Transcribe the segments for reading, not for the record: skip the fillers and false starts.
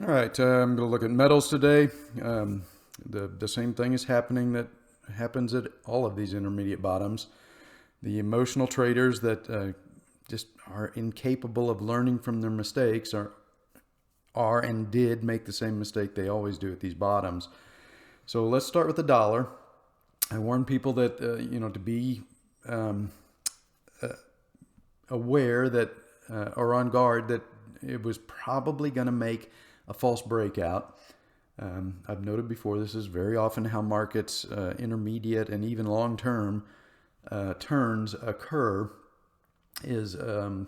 All right, I'm going to look at metals today. The same thing is happening that happens at all of these intermediate bottoms. The emotional traders that just are incapable of learning from their mistakes are and did make the same mistake they always do at these bottoms. So let's start with the dollar. I warn people that to be um, aware that or on guard that it was probably going to make a false breakout. I've noted before this is very often how markets, intermediate and even long-term turns occur. Is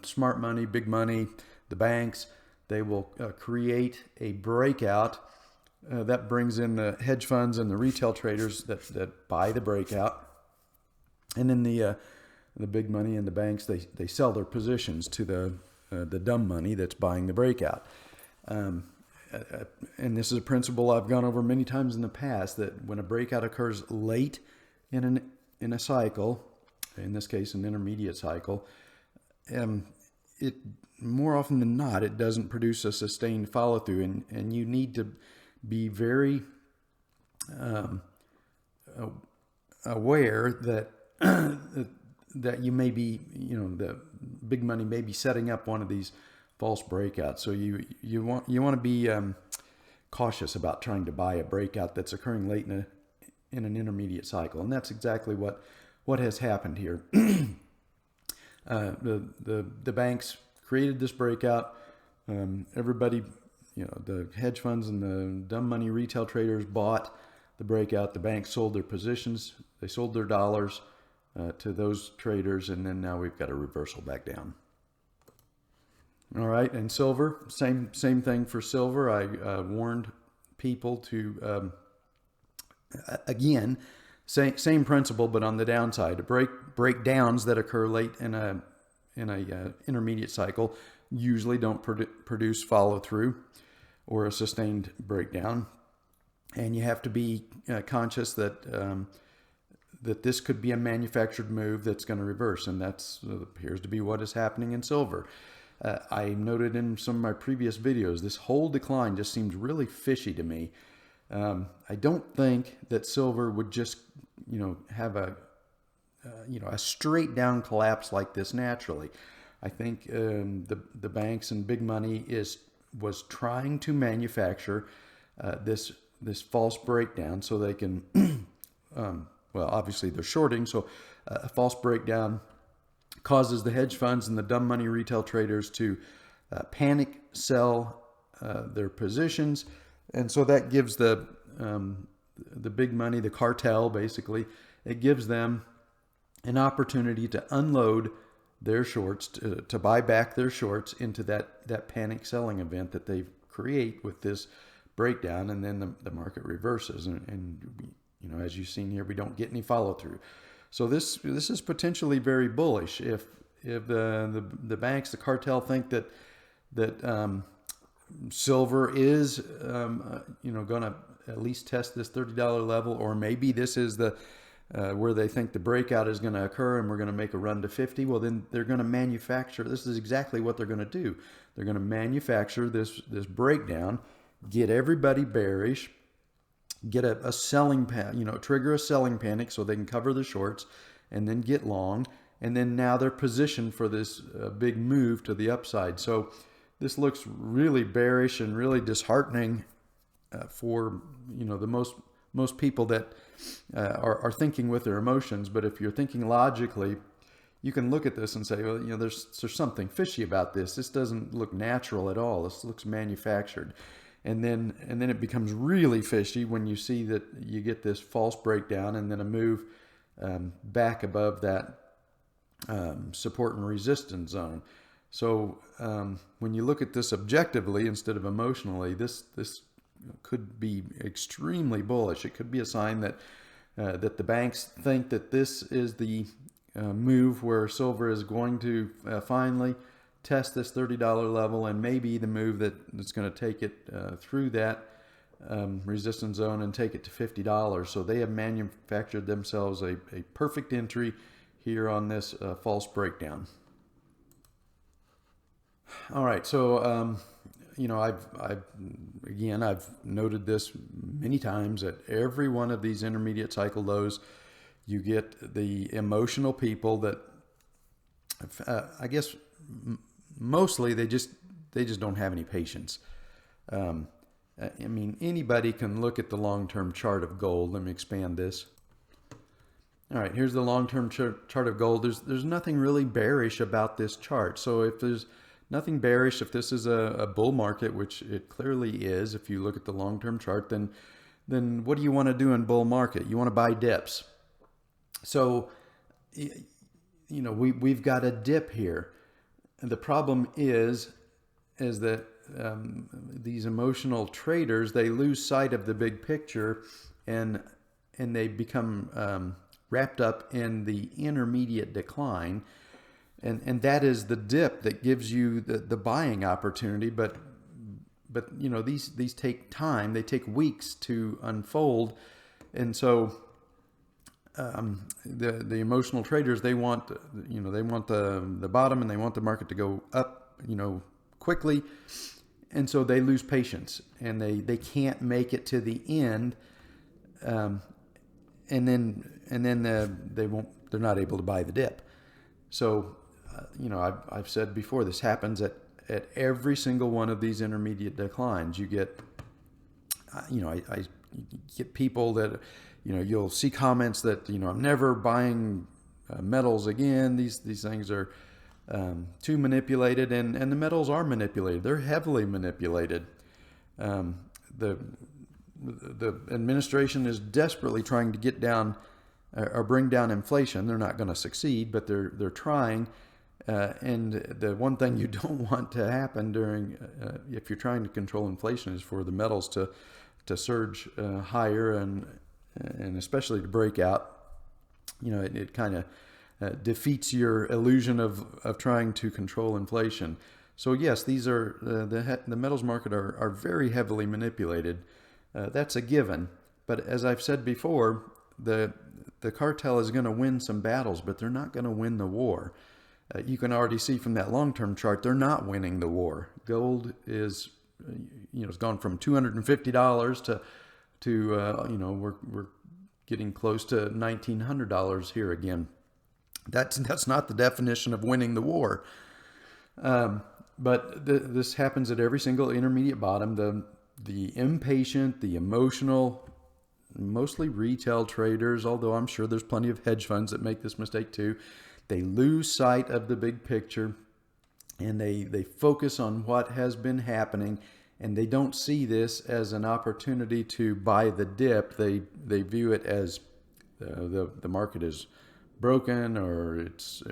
smart money, big money, the banks, they will create a breakout that brings in the hedge funds and the retail traders that buy the breakout, and then the big money and the banks they sell their positions to the dumb money that's buying the breakout. And this is a principle I've gone over many times in the past, that when a breakout occurs late in a cycle, in this case an intermediate cycle, it more often than not it doesn't produce a sustained follow through, and you need to be very aware that that you may be, the big money may be setting up one of these false breakouts. So you want to be cautious about trying to buy a breakout that's occurring late in an intermediate cycle, and that's exactly what has happened here. The banks created this breakout. Everybody, the hedge funds and the dumb money retail traders bought the breakout. The banks sold their positions. They sold their dollars to those traders, and then now we've got a reversal back down. All right, and silver, same thing for silver. I warned people to again, same principle, but on the downside. Breakdowns that occur late in a intermediate cycle usually don't produce follow through or a sustained breakdown, and you have to be conscious that that this could be a manufactured move that's going to reverse, and that's appears to be what is happening in silver. I noted in some of my previous videos, this whole decline just seems really fishy to me. I don't think that silver would just, have a straight down collapse like this naturally. I think the banks and big money was trying to manufacture this false breakdown so they can, well, obviously they're shorting, so a false breakdown causes the hedge funds and the dumb money retail traders to panic sell their positions, and so that gives the big money, the cartel, basically, it gives them an opportunity to unload their shorts, to buy back their shorts into that panic selling event that they create with this breakdown, and then the market reverses, and as you've seen here, we don't get any follow through. So this is potentially very bullish if the banks, the cartel, think that silver is going to at least test this $30 level, or maybe this is the where they think the breakout is going to occur and we're going to make a run to 50. Well, then they're going to manufacture. This is exactly what they're going to do. They're going to manufacture this breakdown, get everybody bearish, get a selling trigger a selling panic so they can cover the shorts, and then get long, and then now they're positioned for this big move to the upside. So this looks really bearish and really disheartening for the most people that are thinking with their emotions. But if you're thinking logically, you can look at this and say, well, there's something fishy about this. This doesn't look natural at all. This looks manufactured. And then it becomes really fishy when you see that you get this false breakdown and then a move back above that support and resistance zone. So when you look at this objectively instead of emotionally, this could be extremely bullish. It could be a sign that that the banks think that this is the move where silver is going to finally test this $30 level, and maybe the move that's going to take it through that resistance zone and take it to $50. So they have manufactured themselves a perfect entry here on this false breakdown. All right, so I've noted this many times at every one of these intermediate cycle lows. You get the emotional people that, I guess, mostly they just don't have any patience. I mean, anybody can look at the long-term chart of gold. Let me expand this. All right, here's the long-term chart of gold. There's nothing really bearish about this chart. So if there's nothing bearish, if this is a bull market, which it clearly is, if you look at the long-term chart, then what do you want to do in bull market? You want to buy dips. So, we've got a dip here. And the problem is that these emotional traders, they lose sight of the big picture, and they become wrapped up in the intermediate decline, and that is the dip that gives you the buying opportunity. But these take time. They take weeks to unfold, and so the emotional traders, they want the bottom, and they want the market to go up quickly, and so they lose patience, and they can't make it to the end, and then they're not able to buy the dip. So I've said before, this happens at every single one of these intermediate declines. You get I get people that you'll see comments that I'm never buying metals again. These things are too manipulated, and the metals are manipulated. They're heavily manipulated. The administration is desperately trying to get down or bring down inflation. They're not going to succeed, but they're trying. And the one thing you don't want to happen during, if you're trying to control inflation, is for the metals to surge higher, and especially to break out. It kind of defeats your illusion of trying to control inflation. So yes, these are the metals market are very heavily manipulated. That's a given. But as I've said before, the cartel is going to win some battles, but they're not going to win the war. You can already see from that long-term chart, they're not winning the war. Gold is, it's gone from $250 to we're getting close to $1,900 here again. That's not the definition of winning the war. But this happens at every single intermediate bottom. The impatient, the emotional, mostly retail traders, although I'm sure there's plenty of hedge funds that make this mistake too. They lose sight of the big picture, and they focus on what has been happening, and they don't see this as an opportunity to buy the dip. They view it as the market is broken, or it's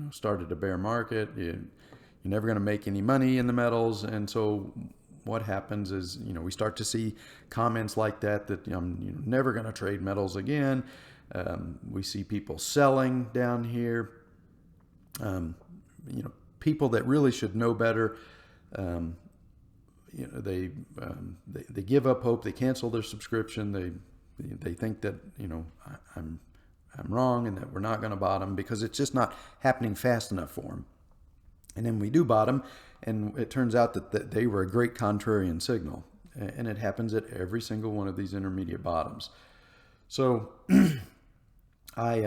started a bear market. You're never going to make any money in the metals, and so what happens is we start to see comments like that I'm never going to trade metals again. We see people selling down here. People that really should know better. They give up hope. They cancel their subscription. They think that I'm wrong, and that we're not going to bottom, because it's just not happening fast enough for them. And then we do bottom, and it turns out that they were a great contrarian signal, and it happens at every single one of these intermediate bottoms. So I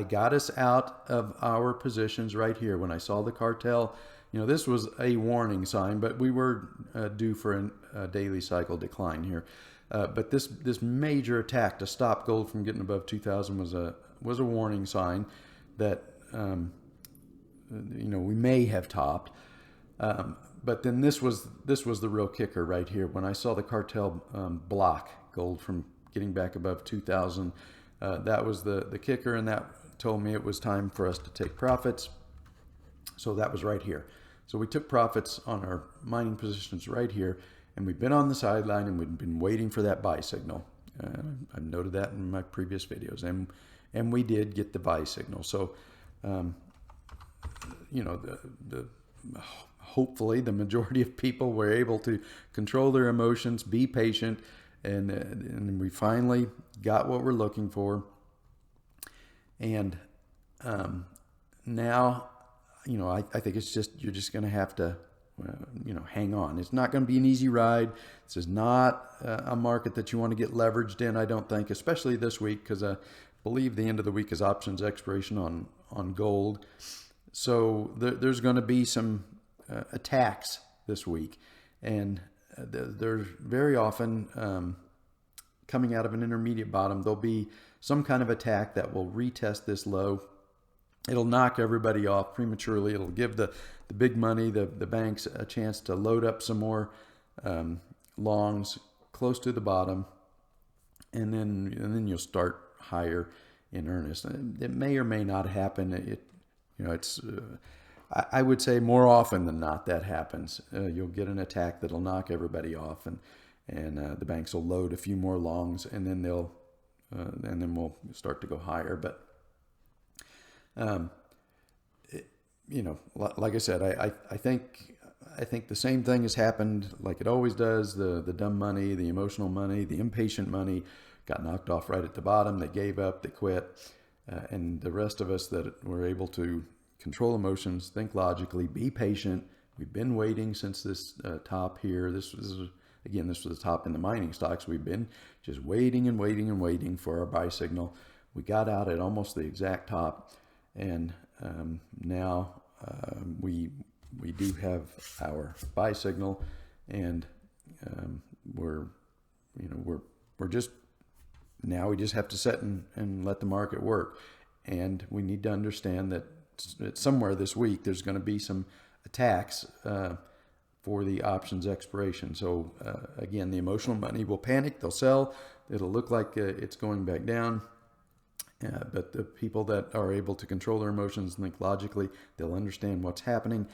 got us out of our positions right here when I saw the cartel. This was a warning sign, but we were due for a daily cycle decline here. But this major attack to stop gold from getting above 2,000 was a warning sign that we may have topped. But then this was the real kicker right here. When I saw the cartel block gold from getting back above 2,000, that was the kicker, and that told me it was time for us to take profits. So that was right here. So we took profits on our mining positions right here, and we've been on the sideline, and we've been waiting for that buy signal. I've noted that in my previous videos, and we did get the buy signal. So hopefully the majority of people were able to control their emotions, be patient, and we finally got what we're looking for. And now, I think it's you're just going to have to hang on. It's not going to be an easy ride. This is not a market that you want to get leveraged in, I don't think, especially this week, because I believe the end of the week is options expiration on gold. So there's going to be some attacks this week, and there's very often coming out of an intermediate bottom, there'll be some kind of attack that will retest this low. It'll knock everybody off prematurely. It'll give the big money, the banks, a chance to load up some more longs close to the bottom, and then you'll start higher in earnest. It may or may not happen. I would say more often than not that happens. You'll get an attack that'll knock everybody off, and the banks will load a few more longs, and then we'll start to go higher. But like I said, I think the same thing has happened like it always does. The dumb money, the emotional money, the impatient money got knocked off right at the bottom. They gave up, they quit. And the rest of us that were able to control emotions, think logically, be patient. We've been waiting since this top here. This was the top in the mining stocks. We've been just waiting and waiting and waiting for our buy signal. We got out at almost the exact top. And now we do have our buy signal, and we're just now we just have to sit and let the market work. And we need to understand that somewhere this week there's going to be some attacks for the options expiration. So again, the emotional money will panic, they'll sell, it'll look like it's going back down. But the people that are able to control their emotions and think logically, they'll understand what's happening,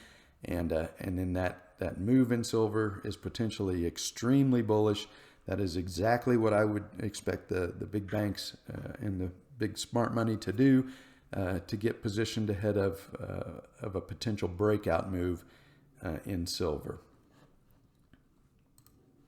and then that move in silver is potentially extremely bullish. That is exactly what I would expect the big banks and the big smart money to do to get positioned ahead of a potential breakout move in silver.